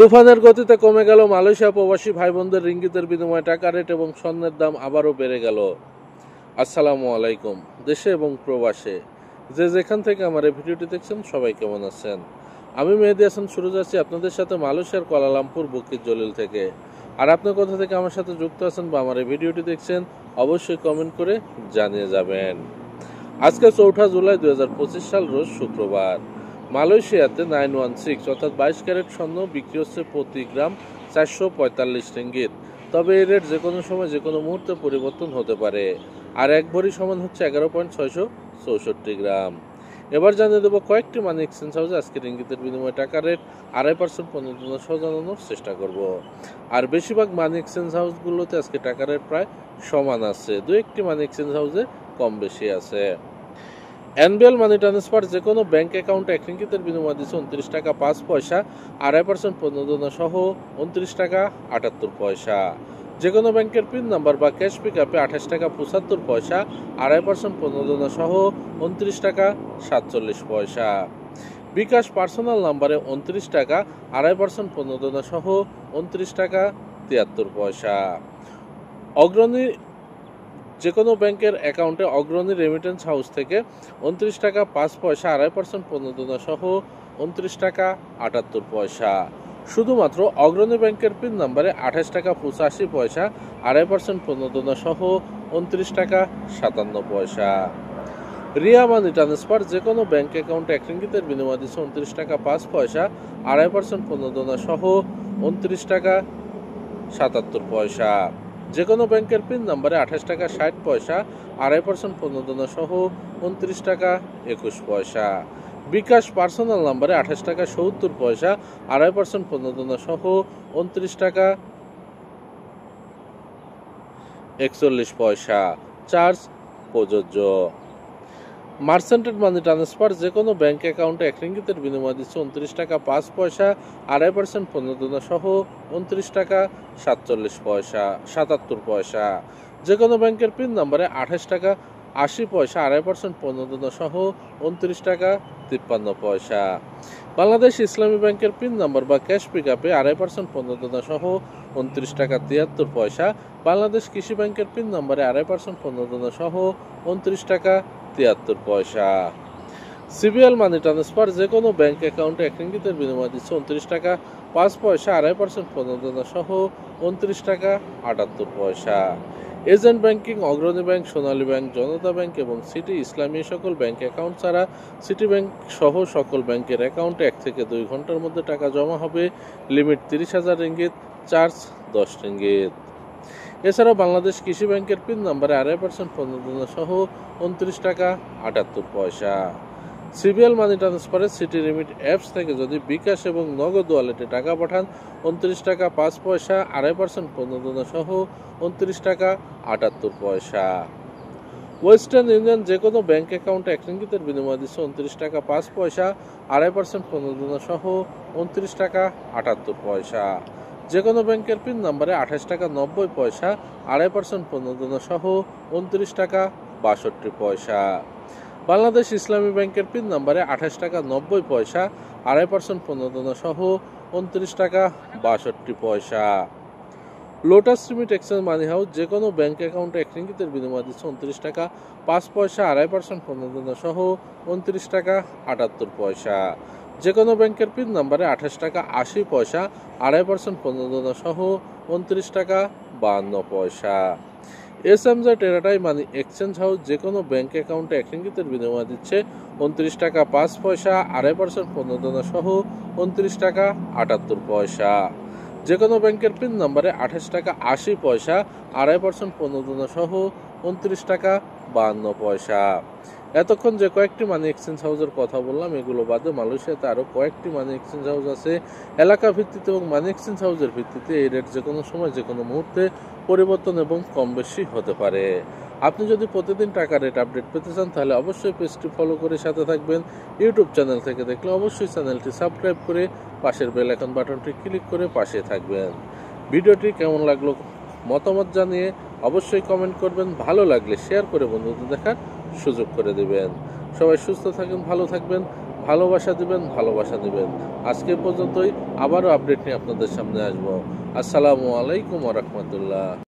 তুফানের গতিতে কমে গেল মালয়েশিয়া প্রবাসী ভাই বোনদের রিঙ্গিতের বিনিময়ে টাকা রেট এবং স্বর্ণের দাম আবারও বেড়ে গেল। আসসালামু আলাইকুম। দেশে এবং প্রবাসে যে যেখান থেকে আমার এই ভিডিওটি দেখছেন সবাই কেমন আছেন? আমি মেহেদী হাসান সুরজ আছি আপনাদের সাথে মালয়েশিয়ার কুয়ালালামপুর বুকিত জলিল থেকে। আর আপনি কোথা থেকে আমার সাথে যুক্ত আছেন বা আমার এই ভিডিওটি দেখছেন অবশ্যই কমেন্ট করে জানিয়ে যাবেন। আজকে 4 জুলাই 2025 সাল রোজ শুক্রবার। মালয়েশিয়াতে 916 অর্থাৎ 22 ক্যারেট স্বর্ণ বিক্রি হচ্ছে প্রতি গ্রাম 445 রিঙ্গিত। তবে এই রেট যে কোনো সময় যে কোনো মুহূর্তে পরিবর্তন হতে পারে। আর এক ভরি সমান হচ্ছে 11.664 গ্রাম। এবার জানিয়ে দেবো কয়েকটি মানি এক্সচেঞ্জ হাউসে আজকে রিঙ্গিতের বিনিময়ে টাকা রেট 2.5% পণ্য সহ জানানোর চেষ্টা করব। আর বেশিরভাগ মানি এক্সচেঞ্জ হাউসগুলোতে আজকে টাকা রেট প্রায় সমান আছে, দু একটি মানি এক্সচেঞ্জ হাউসে কম বেশি আছে। এনবিএল মানি ট্রান্সফার যে কোনো ব্যাংক অ্যাকাউন্টে 1 রিঙ্গিতের বিনিময় দিচ্ছে 29 টাকা 5 পয়সা, 2.5% পণ্য সহ 29 টাকা 78 পয়সা। যে কোনো ব্যাংকের পিন নাম্বার বা ক্যাশ পিক আপে 28 টাকা 75 পয়সা, 2.5% পণ্য সহ 29 টাকা 47 পয়সা। বিকাশ পার্সোনাল নাম্বারে 29 টাকা, 2.5% পণ্য সহ 29 টাকা 73 পয়সা। অগ্রণী যে কোনো ব্যাংকের অ্যাকাউন্টে অগ্রণী রেমিটেন্স হাউস থেকে 29 টাকা 5 পয়সা, 2.5% পণ্য সহ 29 টাকা 78 পয়সা। শুধুমাত্র অগ্রণী ব্যাংকের পিন নাম্বারে 28 টাকা 85 পয়সা, 2.5% পণ্য সহ 29 টাকা 57 পয়সা। রিয়া মানি ট্রান্সফার যে কোনো ব্যাংক অ্যাকাউন্টে 1 রিঙ্গিতের বিনিময় দিচ্ছে 29 টাকা 5 পয়সা, 2.5% পণ্য সহ 29 টাকা 77 পয়সা। যে কোনো ব্যাংকের পিন নাম্বারে 28 টাকা 60 পয়সা, 2.5% পণ্য সহ 29 টাকা 21 পয়সা। বিকাশ পার্সোনাল নাম্বারে 28 টাকা 70 পয়সা, 2.5% পণ্য সহ 29 টাকা 41 পয়সা। চার্জ প্রযোজ্য। মার্চেন্টেড মানি ট্রান্সফার যে কোনো ব্যাংক অ্যাকাউন্টে 1 রিঙ্গিতের বিনিময় দিচ্ছে 29 টাকা 5 পয়সা, 2.5% পণ্য সহ 29 টাকা 77 পয়সা। যে কোনো ব্যাংকের পিন নাম্বারে 28 টাকা 80 পয়সা, 2.5% পণ্য সহ 29 টাকা 53 পয়সা। বাংলাদেশ ইসলামী ব্যাংকের পিন নাম্বার বা ক্যাশ পিক আপে 2.5% পণ্য সহ 29 টাকা 73 পয়সা। বাংলাদেশ কৃষি ব্যাংকের পিন নাম্বারে 2.5% পণ্য সহ 29 টাকা 73 পয়সা। সিবিএল মানি ট্রান্সফার যে কোনো ব্যাংক অ্যাকাউন্টে 1 রিঙ্গিতের বিনিময় দিচ্ছে 29 টাকা 5 পয়সা, 2.5% পণ্য সহ 29 টাকা 78 পয়সা। এজেন্ট ব্যাংকিং অগ্রণী ব্যাংক, সোনালী ব্যাংক, জনতা ব্যাংক এবং সিটি ইসলামী সকল ব্যাংক অ্যাকাউন্ট ছাড়া সিটি ব্যাংক সহ সকল ব্যাংকের অ্যাকাউন্টে 1 থেকে 2 ঘন্টার মধ্যে টাকা জমা হবে। Limit 30,000 ringgit, charge 10 ringgit. এছাড়াও বাংলাদেশ কৃষি ব্যাংকের পিন নাম্বারে 2.5% পণ্য সহ 29 টাকা 78 পয়সা। সিবিএল মানি ট্রান্সফারের সিটি রিমিট অ্যাপস থেকে যদি বিকাশ এবং নগদ ওয়ালেটে টাকা পাঠান 29 টাকা 5 পয়সা, 2.5% পণ্য সহ 29 টাকা 78 পয়সা। ওয়েস্টার্ন ইউনিয়ন যে কোনো ব্যাংক অ্যাকাউন্টে 1 রিঙ্গিতের বিনিময় দিচ্ছে 29 টাকা 5 পয়সা, 2.5% পণ্য সহ 29 টাকা 78 পয়সা। যে কোনো ব্যাংকের পিন নাম্বারে 28 টাকা 90 পয়সা, 2.5% পণ্য সহ 29 টাকা 62 পয়সা। বাংলাদেশ ইসলামী ব্যাংকের পিন নাম্বারে 28 টাকা 90 পয়সা, 2.5% পণ্য সহ 29 টাকা 62 পয়সা। লোটাস রিমিট এক্সচেঞ্জ মানি হাউস যে কোনো ব্যাংক অ্যাকাউন্টে 1 রিঙ্গিতের বিনিময় দিচ্ছে 29 টাকা 5 পয়সা, 2.5% পণ্য সহ 29 টাকা 78 পয়সা। যে কোনো ব্যাংকের পিন নাম্বারে 28 টাকা 80 পয়সা, 2.5% পণ্য সহ 29 টাকা 52 পয়সা। এসএমজে টেরাটাই মানি এক্সচেঞ্জ হাউস যে কোনো ব্যাংক অ্যাকাউন্টে 1 রিঙ্গিতের বিনিময় দিচ্ছে 29 টাকা 5 পয়সা, 2.5% পণ্য সহ 29 টাকা 78 পয়সা। যে কোনো ব্যাংকের পিন নাম্বারে 28 টাকা 80 পয়সা, 2.5% পণ্য সহ 29 টাকা 52 পয়সা। এতক্ষণ যে কয়েকটি মানি এক্সচেঞ্জ হাউসের কথা বললাম এগুলো বাদে মালয়েশিয়াতে আরও কয়েকটি মানি এক্সচেঞ্জ হাউস আছে। এলাকা ভিত্তিতে এবং মানি এক্সচেঞ্জ হাউসের ভিত্তিতে এই রেট যে কোনো সময় যে কোনো মুহূর্তে পরিবর্তন এবং কম বেশি হতে পারে। আপনি যদি প্রতিদিন টাকা রেট আপডেট পেতে চান তাহলে অবশ্যই পেজটি ফলো করে সাথে থাকবেন। ইউটিউব চ্যানেল থেকে দেখলে অবশ্যই চ্যানেলটি সাবস্ক্রাইব করে পাশের বেল আইকন বাটনটি ক্লিক করে পাশে থাকবেন। ভিডিওটি কেমন লাগলো মতামত জানিয়ে অবশ্যই কমেন্ট করবেন। ভালো লাগলে শেয়ার করে বন্ধুদের দেখার সুযোগ করে দেবেন। সবাই সুস্থ থাকেন, ভালো থাকবেন। ভালোবাসা দিবেন, ভালোবাসা দিবেন। আজকে পর্যন্তই, আবারও আপডেট নিয়ে আপনাদের সামনে আসবো। আসসালামু আলাইকুম ওয়া রাহমাতুল্লাহ।